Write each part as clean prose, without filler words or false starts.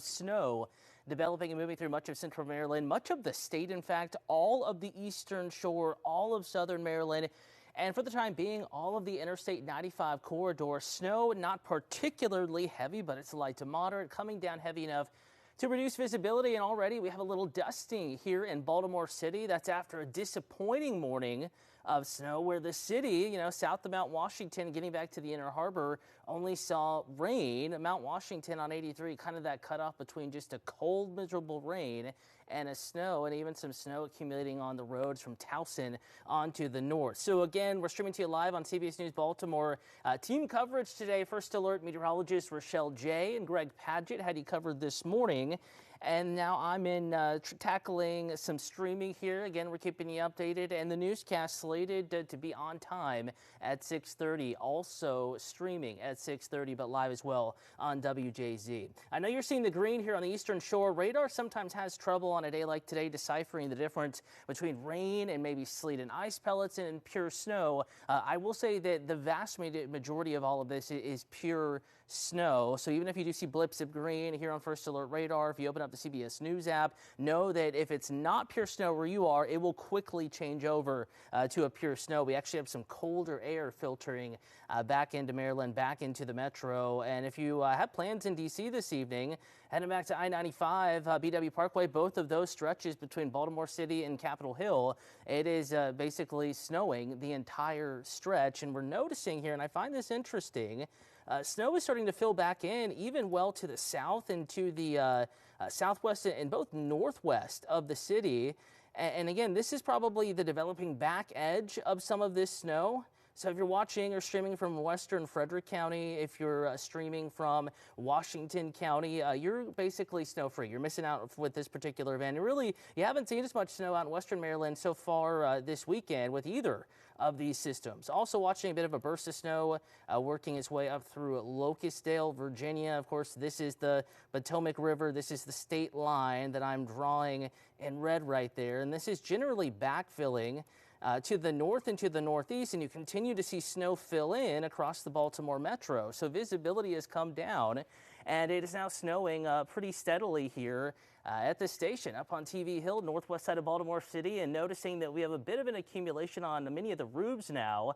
of snow developing and moving through much of central Maryland, much of the state, in fact, all of the eastern shore, all of southern Maryland. And for the time being, all of the Interstate 95 corridor. Snow not particularly heavy, but it's light to moderate, coming down heavy enough to reduce visibility. And already we have a little dusting here in Baltimore City. That's after a disappointing morning of snow where the city, south of Mount Washington, getting back to the Inner Harbor, only saw rain. Mount Washington on 83, kind of that cutoff between just a cold, miserable rain and a snow, and even some snow accumulating on the roads from Towson onto the north. So again, we're streaming to you live on CBS News Baltimore. Team coverage today. First Alert meteorologist Rochelle J. and Greg Padgett had you covered this morning. And now I'm in tackling some streaming here. Again, we're keeping you updated, and the newscast slated to be on time at 6:30. Also streaming at 6:30, but live as well on WJZ. I know you're seeing the green here on the eastern shore. Radar sometimes has trouble on a day like today deciphering the difference between rain and maybe sleet and ice pellets and pure snow. I will say that the vast majority of all of this is pure snow. So even if you do see blips of green here on First Alert radar, if you open up the CBS News app, know that if it's not pure snow where you are, it will quickly change over to a pure snow. We actually have some colder air filtering back into Maryland, back into the metro. And if you have plans in D.C. this evening, heading back to I-95, BW Parkway, both of those stretches between Baltimore City and Capitol Hill, it is basically snowing the entire stretch. And we're noticing here, and I find this interesting, snow is starting to fill back in even well to the south and to the southwest and both northwest of the city. And again, this is probably the developing back edge of some of this snow. So if you're watching or streaming from western Frederick County, if you're streaming from Washington County, you're basically snow-free. You're missing out with this particular event. And really, you haven't seen as much snow out in western Maryland so far this weekend with either of these systems. Also watching a bit of a burst of snow working its way up through Locustdale, Virginia. Of course, this is the Potomac River. This is the state line that I'm drawing in red right there. And this is generally backfilling to the north and to the northeast, and you continue to see snow fill in across the Baltimore metro. So visibility has come down, and it is now snowing pretty steadily here at the station up on TV Hill, northwest side of Baltimore City, and noticing that we have a bit of an accumulation on many of the roofs now.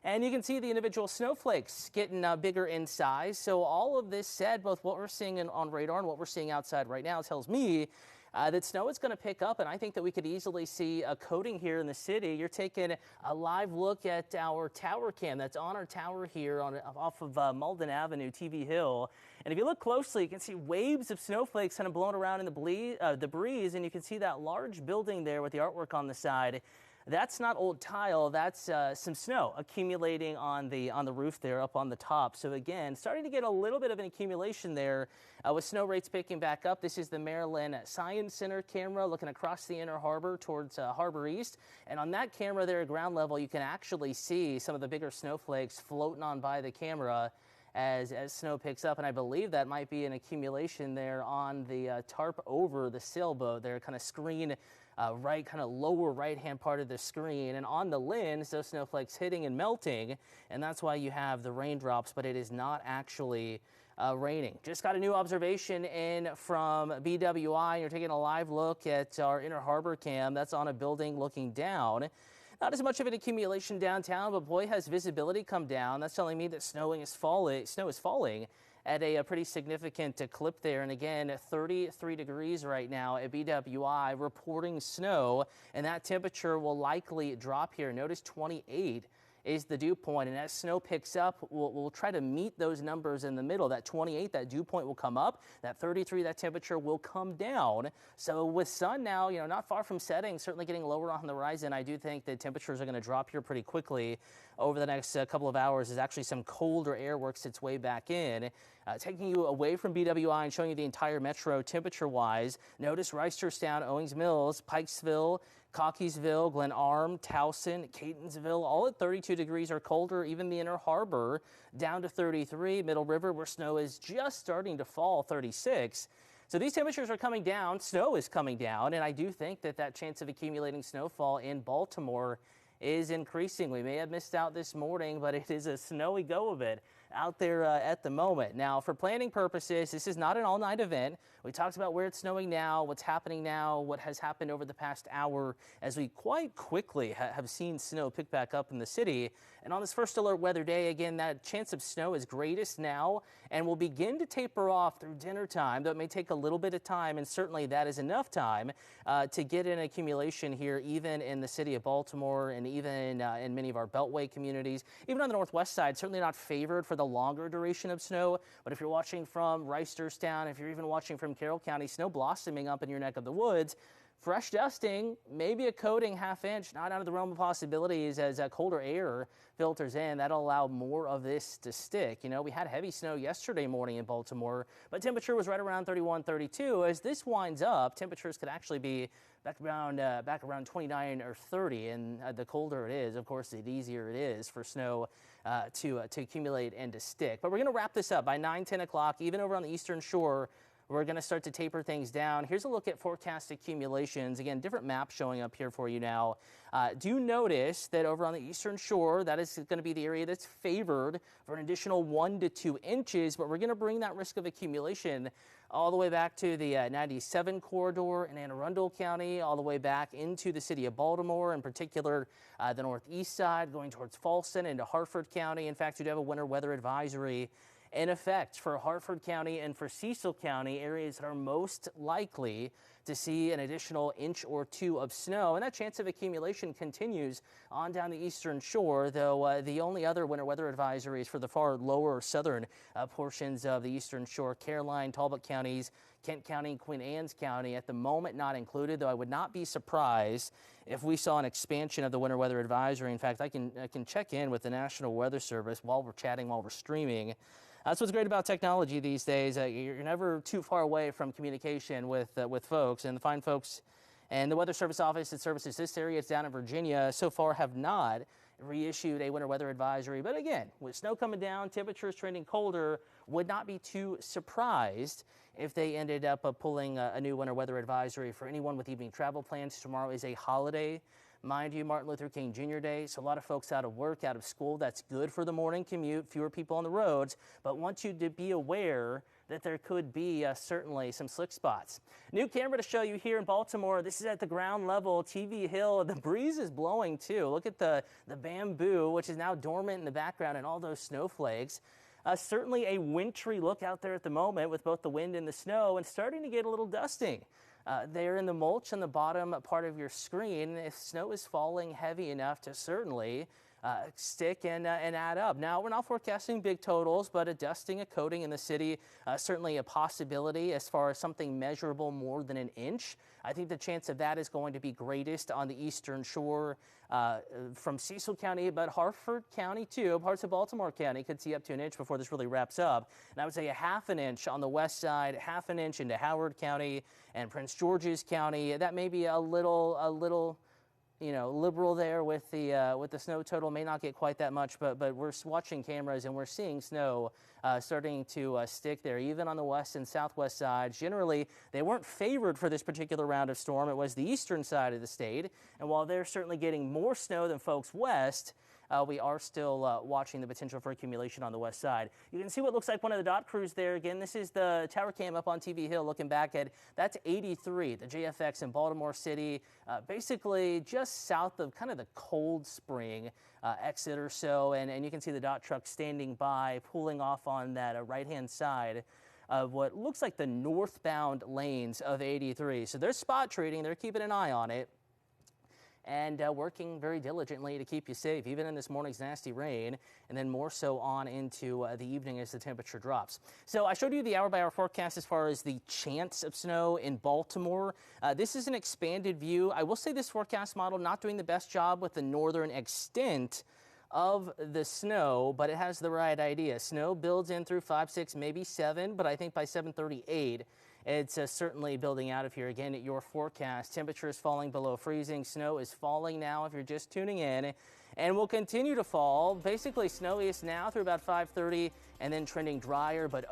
And you can see the individual snowflakes getting bigger in size. So all of this said, both what we're seeing on radar and what we're seeing outside right now tells me that snow is going to pick up, and I think that we could easily see a coating here in the city. You're taking a live look at our tower cam that's on our tower here off of Malden Avenue, TV Hill. And if you look closely, you can see waves of snowflakes kind of blowing around in the breeze, and you can see that large building there with the artwork on the side. That's not old tile, that's some snow accumulating on the roof there up on the top. So again, starting to get a little bit of an accumulation there with snow rates picking back up. This is the Maryland Science Center camera looking across the Inner Harbor towards Harbor East. And on that camera there at ground level, you can actually see some of the bigger snowflakes floating on by the camera as snow picks up. And I believe that might be an accumulation there on the tarp over the sailboat there, kind of screen right, kind of lower right-hand part of the screen. And on the lens, those snowflakes hitting and melting, and that's why you have the raindrops, but it is not actually raining. Just got a new observation in from BWI. You're taking a live look at our Inner Harbor cam. That's on a building looking down. Not as much of an accumulation downtown, but boy, has visibility come down. That's telling me that snow is falling at a pretty significant clip there. And again, 33 degrees right now at BWI reporting snow, and that temperature will likely drop here. Notice 28 is the dew point, and as snow picks up, we'll try to meet those numbers in the middle. That 28, that dew point will come up. That 33, that temperature will come down. So with sun now, not far from setting, certainly getting lower on the horizon, I do think that temperatures are going to drop here pretty quickly over the next couple of hours as actually some colder air works its way back in. Taking you away from BWI and showing you the entire metro temperature-wise. Notice Reisterstown, Owings Mills, Pikesville, Cockeysville, Glen Arm, Towson, Catonsville, all at 32 degrees or colder. Even the Inner Harbor down to 33. Middle River, where snow is just starting to fall, 36. So these temperatures are coming down. Snow is coming down, and I do think that chance of accumulating snowfall in Baltimore is increasing. We may have missed out this morning, but it is a snowy go of it out there at the moment. Now, for planning purposes, this is not an all-night event. We talked about where it's snowing now, what's happening now, what has happened over the past hour as we quite quickly have seen snow pick back up in the city. And on this first alert weather day, again, that chance of snow is greatest now and will begin to taper off through dinner time, though it may take a little bit of time, and certainly that is enough time to get an accumulation here, even in the city of Baltimore and even in many of our Beltway communities. Even on the northwest side, certainly not favored for the longer duration of snow, but if you're watching from Reisterstown, if you're even watching from Carroll County, snow blossoming up in your neck of the woods, fresh dusting, maybe a coating half-inch, not out of the realm of possibilities as colder air filters in. That'll allow more of this to stick. You know, we had heavy snow yesterday morning in Baltimore, but temperature was right around 31, 32. As this winds up, temperatures could actually be back around 29 or 30, and the colder it is, of course, the easier it is for snow to accumulate and to stick. But we're going to wrap this up by 9, 10 o'clock, even over on the eastern shore. We're going to start to taper things down. Here's a look at forecast accumulations. Again, different maps showing up here for you now. Do notice that over on the eastern shore, that is going to be the area that's favored for an additional 1 to 2 inches, but we're going to bring that risk of accumulation all the way back to the 97 corridor in Anne Arundel County, all the way back into the city of Baltimore, in particular the northeast side, going towards Falston into Hartford County. In fact, you do have a winter weather advisory in effect for Hartford County and for Cecil County, areas that are most likely to see an additional inch or 2 of snow. And that chance of accumulation continues on down the eastern shore, though the only other winter weather advisories for the far lower southern portions of the eastern shore, Caroline, Talbot counties, Kent County, and Queen Anne's County, at the moment not included, though I would not be surprised if we saw an expansion of the winter weather advisory. In fact, I can check in with the National Weather Service while we're chatting, while we're streaming. That's what's great about technology these days. You're never too far away from communication with folks, and the fine folks and the Weather Service office that services this area, it's down in Virginia, so far have not reissued a winter weather advisory. But again, with snow coming down, temperatures trending colder, would not be too surprised if they ended up pulling a new winter weather advisory for anyone with evening travel plans. Tomorrow is a holiday. Mind you, Martin Luther King Jr. Day, so a lot of folks out of work, out of school. That's good for the morning commute, fewer people on the roads, but want you to be aware that there could be certainly some slick spots. New camera to show you here in Baltimore. This is at the ground level, TV Hill. The breeze is blowing too. Look at the bamboo, which is now dormant in the background, and all those snowflakes. Certainly a wintry look out there at the moment with both the wind and the snow, and starting to get a little dusting. There in the mulch on the bottom part of your screen, if snow is falling heavy enough to certainly stick and add up. Now, we're not forecasting big totals, but a dusting, a coating in the city, certainly a possibility as far as something measurable more than an inch. I think the chance of that is going to be greatest on the eastern shore from Cecil County, but Hartford County too. Parts of Baltimore County could see up to an inch before this really wraps up. And I would say a half an inch on the west side, half an inch into Howard County and Prince George's County. That may be a little liberal there with the snow total. May not get quite that much, but we're watching cameras and we're seeing snow starting to stick there, even on the west and southwest sides. Generally, they weren't favored for this particular round of storm. It was the eastern side of the state, and while they're certainly getting more snow than folks west, we are still watching the potential for accumulation on the west side. You can see what looks like one of the dot crews there. Again, this is the tower cam up on TV Hill looking back at, that's 83, the JFX in Baltimore City, basically just south of kind of the Cold Spring exit or so. And you can see the dot truck standing by, pulling off on that right-hand side of what looks like the northbound lanes of 83. So they're spot treating, they're keeping an eye on it, and working very diligently to keep you safe, even in this morning's nasty rain, and then more so on into the evening as the temperature drops. So I showed you the hour-by-hour forecast as far as the chance of snow in Baltimore. This is an expanded view. I will say this forecast model not doing the best job with the northern extent of the snow, but it has the right idea. Snow builds in through 5, 6, maybe 7, but I think by 7:38, it's certainly building out of here. Again, at your forecast, temperatures falling below freezing. Snow is falling now if you're just tuning in, and will continue to fall. Basically snowiest now through about 5:30, and then trending drier, but